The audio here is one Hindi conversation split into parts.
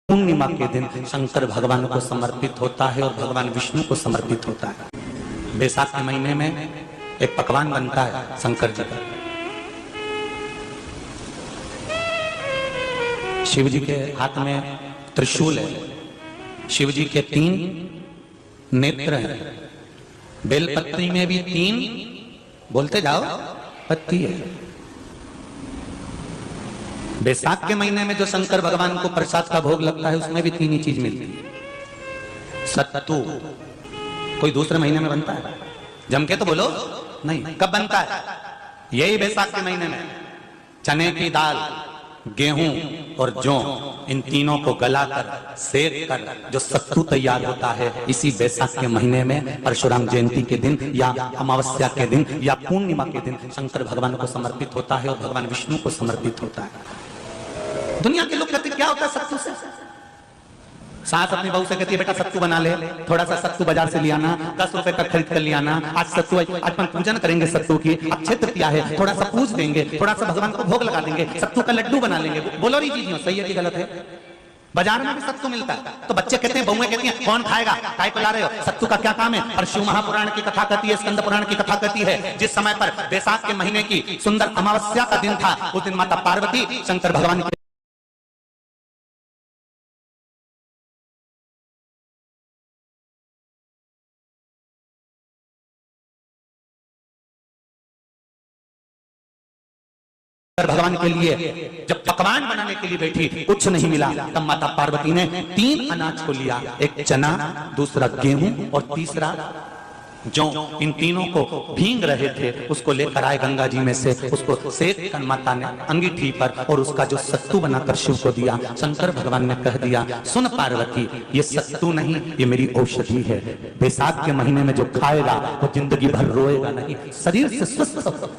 पूर्णिमा के दिन शंकर भगवान को समर्पित होता है और भगवान विष्णु को समर्पित होता है। बैसाख के महीने में एक पकवान बनता है शंकर जी का। शिव जी के हाथ में त्रिशूल है, शिव जी के 3 नेत्र हैं, बेलपत्री में भी 3 बोलते जाओ पत्ती है। बैसाख के महीने में जो शंकर भगवान को प्रसाद का भोग लगता है उसमें भी 3 ही चीज मिलती है। सत्तू कोई दूसरे महीने में बनता है? जम के तो बोलो नहीं। कब बनता है? यही बैसाख के महीने में। चने की दाल, गेहूं और जौ, इन तीनों को गलाकर सेक कर जो सत्तू तैयार होता है, इसी बैसाख के महीने में परशुराम जयंती के दिन या अमावस्या के दिन या पूर्णिमा के दिन शंकर भगवान को समर्पित होता है और भगवान विष्णु को समर्पित होता है। दुनिया के लोग कहते क्या होता है सत्तू से? सास अपनी बहू से कहती है बेटा सत्तू बना ले, थोड़ा सा सत्तू बाजार से ले आना, 10 रुपए का खरीद कर ले आना। आज सत्तू, आज अपन पूजन करेंगे सत्तू की, अक्षय तृतीया है, थोड़ा सा पूज देंगे, थोड़ा सा भगवान को भोग लगा देंगे, सत्तू का लड्डू बना लेंगे। बोलो रही चीज सही है कि गलत है? बाजार में भी सत्तू मिलता है तो बच्चे कहते हैं, बहुएं कहती हैं कौन खाएगा, काय को ला रहे हो, सत्तू का क्या काम है? और शिव महापुराण की कथा कहती है, स्कंद पुराण की कथा कहती है, जिस समय पर बैसाख के महीने की सुंदर अमावस्या का दिन था, उस दिन माता पार्वती शंकर भगवान भगवान के लिए जब पकवान बनाने के लिए बैठी, कुछ नहीं मिला, तब माता पार्वती ने 3 अनाज को लिया, एक चना, दूसरा गेहूं और तीसरा जौ। इन तीनों को भींग रहे थे, उसको लेकर आए गंगा जी में से, उसको सेक कर माता ने अंगीठी पर और उसका जो सत्तू बनाकर शिव को दिया। शंकर भगवान ने कह दिया, सुन पार्वती, ये सत्तू नहीं, ये मेरी औषधि है। बैसाख के महीने में जो खाएगा वो जिंदगी भर रोएगा नहीं, शरीर से स्वस्थ होगा।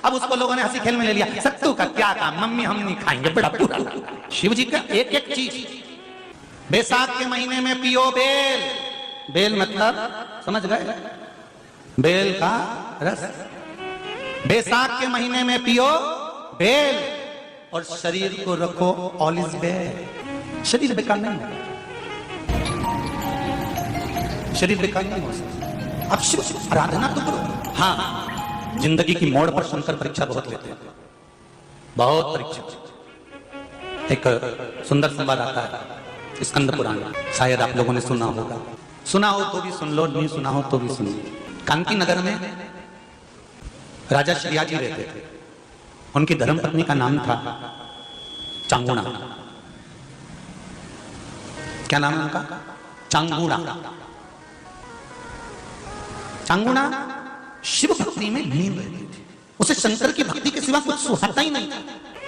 अब उसको लोगों ने हंसी खेल में ले लिया, सत्तू का क्या काम, मम्मी हम नहीं खाएंगे, बड़ा बुरा लगा। शिव जी का एक एक चीज बैसाख के महीने में पियो बेल। बेल मतलब समझ गए? बेल का रस। बैसाख के महीने में पियो बेल और शरीर को रखो ऑलिव बेल। शरीर बेकार नहीं है, शरीर बेकार नहीं हो सकता। अब शिव आराधना तो करो। हाँ, जिंदगी की मोड़ पर शंकर परीक्षा बहुत लेते हैं, बहुत परीक्षा। एक सुंदर संवाद आता है स्कंद पुराण, शायद आप लोगों ने सुना होगा, सुना हो तो भी सुन लो, नहीं सुना हो तो भी सुन लो। कांकी नगर में राजा श्रियाजी रहते थे, उनकी धर्मपत्नी का नाम था चांगुणा। क्या नाम है उनका? चांगुणा। चांगुणा शिव भक्ति में लीन रहती थी, उसे शंकर की भक्ति के सिवा कुछ सुहाता ही नहीं था,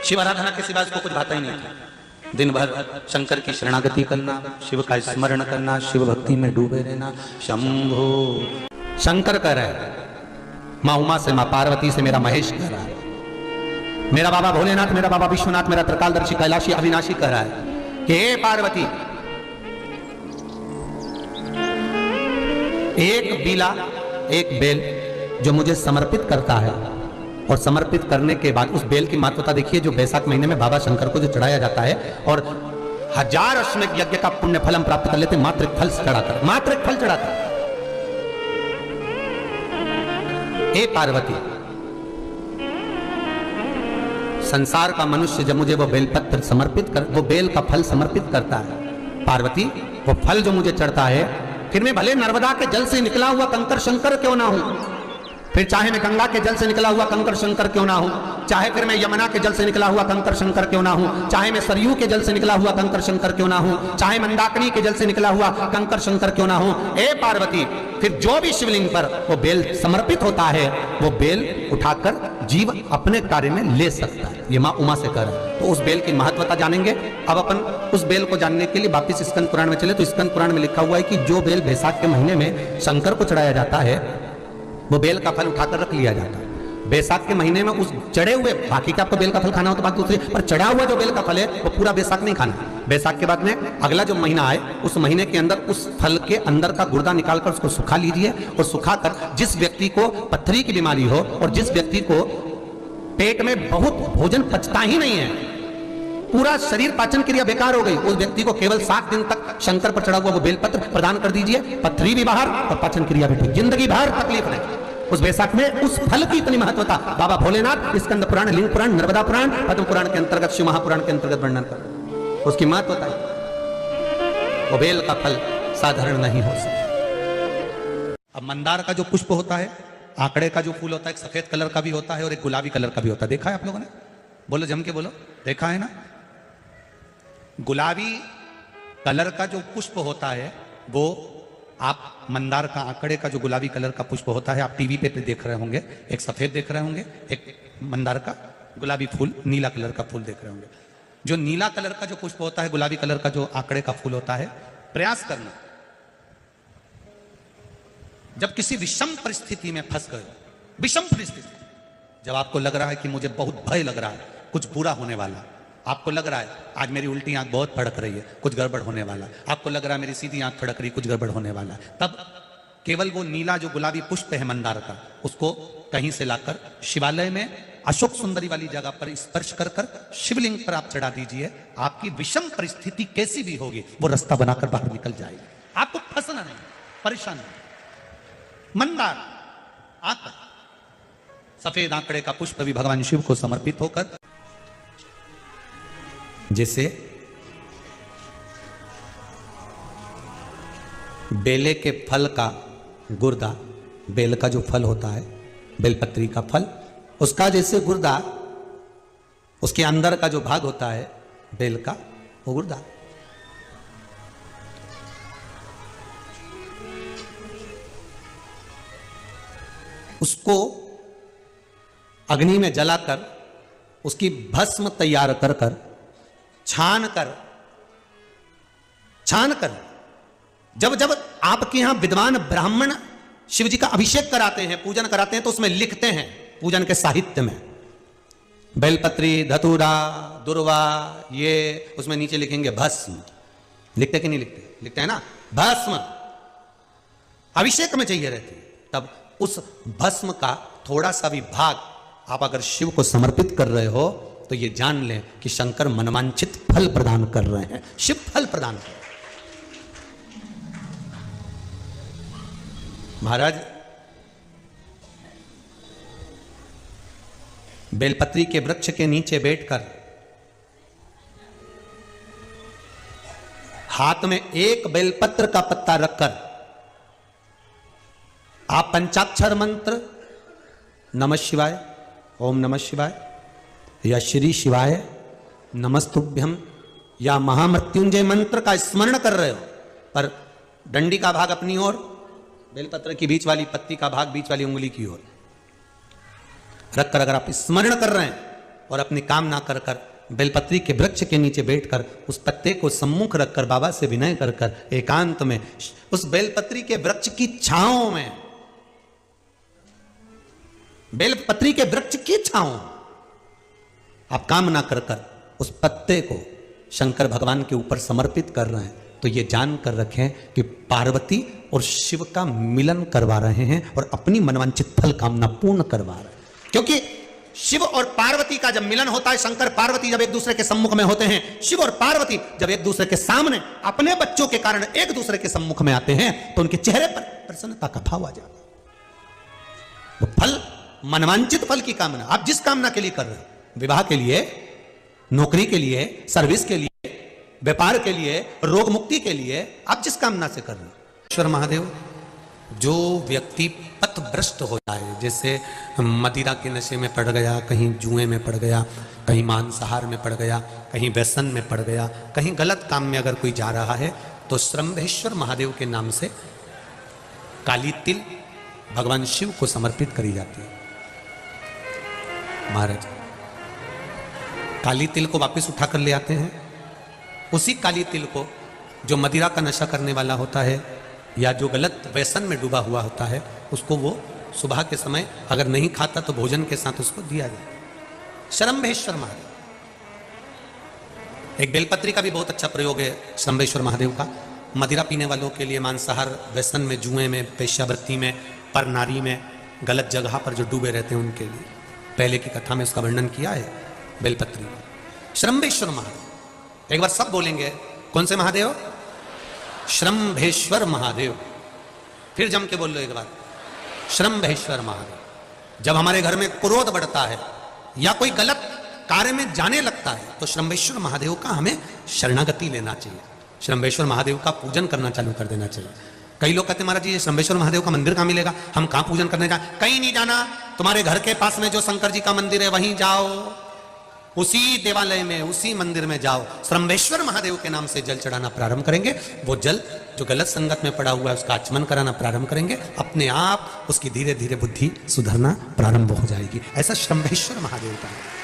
शिव आराधना के सिवा उसको कुछ भाता ही नहीं था। दिन भर शंकर की शरणागति करना, शिव का स्मरण करना, शिव भक्ति में डूबे रहना। शंभो शंकर कह रहा है, माँ उमा से, माँ पार्वती से मेरा महेश कह रहा है, मेरा बाबा भोलेनाथ, मेरा बाबा विश्वनाथ, मेरा त्रिकालदर्शी कैलाशी अविनाशी कह रहा है कि हे पार्वती, एक बीला, एक बेल जो मुझे समर्पित करता है, और समर्पित करने के बाद उस बेल की महत्वता देखिए, जो बैसाख महीने में बाबा शंकर को जो चढ़ाया जाता है, और 1000 अश्वमेध यज्ञ का पुण्य फल हम प्राप्त कर लेते, मात्र फल चढ़ाकर, मात्र फल चढ़ाकर। हे पार्वती, संसार का मनुष्य जब मुझे वो बेलपत्र समर्पित कर, वो बेल का फल समर्पित करता है, पार्वती वो फल जो मुझे चढ़ता है, फिर मैं भले नर्मदा के जल से निकला हुआ कंकर शंकर क्यों ना हूं, फिर चाहे मैं गंगा के जल से निकला हुआ कंकर शंकर क्यों ना हूं, चाहे फिर मैं यमुना के जल से निकला हुआ कंकर शंकर क्यों ना हूं, चाहे मैं सरयू के जल से निकला हुआ कंकर शंकर क्यों ना हूं, चाहे मंदाकिनी के जल से निकला हुआ कंकर शंकर क्यों ना हूं, ए पार्वती, फिर जो भी शिवलिंग पर वो बेल समर्पित होता है, वो बेल उठाकर जीव अपने कार्य में ले सकता है। ये माँ उमा से कर। तो उस बेल की महत्वता जानेंगे। अब अपन उस बेल को जानने के लिए वापिस स्कंद पुराण में चले, तो स्कंद पुराण में लिखा हुआ है कि जो बेल बैसाख के महीने में शंकर को चढ़ाया जाता है, वो बेल का फल उठाकर रख लिया जाता है। बैसाख के महीने में उस चढ़े हुए, बाकी का आपको बेल का फल खाना हो तो बात दूसरी, पर चढ़ा हुआ जो बेल का फल है वो पूरा बैसाख नहीं खाना। बैसाख के बाद में अगला जो महीना आए, उस महीने के अंदर उस फल के अंदर का गुर्दा निकालकर उसको सुखा लीजिए, और सुखाकर जिस व्यक्ति को पथरी की बीमारी हो और जिस व्यक्ति को पेट में बहुत भोजन पचता ही नहीं है, पूरा शरीर पाचन क्रिया बेकार हो गई, उस व्यक्ति को केवल 7 दिन तक शंकर पर चढ़ा हुआ वो बेलपत्र प्रदान कर दीजिए, पथरी भी बाहर और पाचन क्रिया भी ठीक, जिंदगी भर तकलीफ नहीं। उस बैसाख में उस फल की इतनी महत्वता बाबा भोलेनाथ स्कंद पुराण, लिंग पुराण, नर्मदा पुराण, पद्म पुराण के अंतर्गत, शिव महापुराण के अंतर्गत वर्णन कर उसकी महत्वता है। वो बेल का फल साधारण नहीं हो सकता। अब मंदार का जो पुष्प होता है, आंकड़े का जो फूल होता है, एक सफेद कलर का भी होता है और एक गुलाबी कलर का भी होता है। देखा है आप लोगों ने? बोलो, जम के बोलो, देखा है ना? गुलाबी कलर का जो पुष्प होता है वो आप मंदार का, आंकड़े का जो गुलाबी कलर का पुष्प होता है आप टीवी पे देख रहे होंगे, एक सफेद देख रहे होंगे, एक मंदार का गुलाबी फूल, नीला कलर का फूल देख रहे होंगे। जो नीला कलर का जो पुष्प होता है, गुलाबी कलर का जो आंकड़े का फूल होता है, प्रयास करना जब किसी विषम परिस्थिति में फंस गए, विषम परिस्थिति, जब आपको लग रहा है कि मुझे बहुत भय लग रहा है, कुछ बुरा होने वाला, आपको लग रहा है आज मेरी उल्टी आंख बहुत फड़क रही है, कुछ गड़बड़ होने वाला, आपको लग रहा है मेरी सीधी आंख फड़क रही है, कुछ गड़बड़ होने वाला, तब केवल वो नीला जो गुलाबी पुष्प है मंदार का, उसको कहीं से लाकर शिवालय में अशोक सुंदरी वाली जगह पर स्पर्श कर कर शिवलिंग पर आप चढ़ा दीजिए। आपकी विषम परिस्थिति कैसी भी होगी वो रास्ता बनाकर बाहर निकल जाएगी, आपको फंसना नहीं, परेशान नहीं। मंदार आंकड़ा, सफेद आंकड़े का पुष्प भी भगवान शिव को समर्पित होकर, जैसे बेले के फल का गुर्दा, बेल का जो फल होता है, बेलपत्री का फल, उसका जैसे गुर्दा, उसके अंदर का जो भाग होता है बेल का, वो गुर्दा, उसको अग्नि में जलाकर उसकी भस्म तैयार कर कर छान कर जब जब आपके यहां विद्वान ब्राह्मण शिव जी का अभिषेक कराते हैं, पूजन कराते हैं, तो उसमें लिखते हैं पूजन के साहित्य में बेलपत्री, धतूरा, दुर्वा, ये उसमें नीचे लिखेंगे भस्म। लिखते कि नहीं लिखते? लिखते हैं ना, भस्म अभिषेक में चाहिए रहती है। तब उस भस्म का थोड़ा सा भी भाग आप अगर शिव को समर्पित कर रहे हो तो ये जान लें कि शंकर मनवांछित फल प्रदान कर रहे हैं, शिव फल प्रदान कर रहे हैं। महाराज, बेलपत्री के वृक्ष के नीचे बैठकर हाथ में एक बेलपत्र का पत्ता रखकर आप पंचाक्षर मंत्र नमः शिवाय, ओम नमः शिवाय, या श्री शिवाय नमस्तुभ्यम, या महामृत्युंजय मंत्र का स्मरण कर रहे हो, पर डंडी का भाग अपनी ओर, बेलपत्र की बीच वाली पत्ती का भाग बीच वाली उंगली की ओर रखकर अगर आप स्मरण कर रहे हैं और अपनी कामना कर कर बेलपत्री के वृक्ष के नीचे बैठकर उस पत्ते को सम्मुख रखकर बाबा से विनय कर कर एकांत में उस बेलपत्री के वृक्ष की छांव में, बेलपत्री के वृक्ष की छांव आप कामना कर कर उस पत्ते को शंकर भगवान के ऊपर समर्पित कर रहे हैं, तो ये जान कर रखें कि पार्वती और शिव का मिलन करवा रहे हैं और अपनी मनवांछित फल कामना पूर्ण करवा रहे हैं। क्योंकि शिव और पार्वती का जब मिलन होता है, शंकर पार्वती जब एक दूसरे के सम्मुख में होते हैं, शिव और पार्वती जब एक दूसरे के सामने अपने बच्चों के कारण एक दूसरे के सम्मुख में आते हैं, तो उनके चेहरे पर प्रसन्नता का भाव आ जाता है। वो फल, मनवांछित फल की कामना आप जिस कामना के लिए कर रहे हो, विवाह के लिए, नौकरी के लिए, सर्विस के लिए, व्यापार के लिए, रोग मुक्ति के लिए, आप जिस कामना से कर रहे हो। ईश्वर महादेव, जो व्यक्ति पथभ्रष्ट होता है, जैसे मदिरा के नशे में पड़ गया, कहीं जुए में पड़ गया, कहीं मांसाहार में पड़ गया, कहीं व्यसन में पड़ गया, कहीं गलत काम में अगर कोई जा रहा है, तो श्रम्भेश्वर महादेव के नाम से काली तिल भगवान शिव को समर्पित करी जाती है। महाराज काली तिल को वापस उठाकर ले आते हैं, उसी काली तिल को जो मदिरा का नशा करने वाला होता है या जो गलत व्यसन में डूबा हुआ होता है, उसको वो सुबह के समय अगर नहीं खाता तो भोजन के साथ उसको दिया जाए। श्रम्भेश्वर महादेव, एक बेलपत्री का भी बहुत अच्छा प्रयोग है श्रम्भेश्वर महादेव का, मदिरा पीने वालों के लिए, मांसाहार, व्यसन में, जुए में, पेशावृत्ति में, पर नारी में, गलत जगह पर जो डूबे रहते हैं उनके लिए। पहले की कथा में उसका वर्णन किया है बेलपत्री। श्रम्भेश्वर महादेव एक बार सब बोलेंगे, कौन से महादेव? श्रम्भेश्वर महादेव। फिर जम के बोल लो एक बार, श्रम्भेश्वर महादेव। जब हमारे घर में क्रोध बढ़ता है या कोई गलत कार्य में जाने लगता है तो श्रम्भेश्वर महादेव का हमें शरणागति लेना चाहिए, श्रम्भेश्वर महादेव का पूजन करना चालू कर देना चाहिए। कई लोग कहते हैं महाराज जी श्रम्भेश्वर महादेव का मंदिर कहाँ मिलेगा, हम कहाँ पूजन करने जाए? कहीं नहीं जाना, तुम्हारे घर के पास में जो शंकर जी का मंदिर है वहीं जाओ, उसी देवालय में, उसी मंदिर में जाओ, श्रम्भेश्वर महादेव के नाम से जल चढ़ाना प्रारंभ करेंगे। वो जल जो गलत संगत में पड़ा हुआ है उसका आचमन कराना प्रारंभ करेंगे, अपने आप उसकी धीरे धीरे बुद्धि सुधरना प्रारंभ हो जाएगी। ऐसा श्रम्भेश्वर महादेव का है।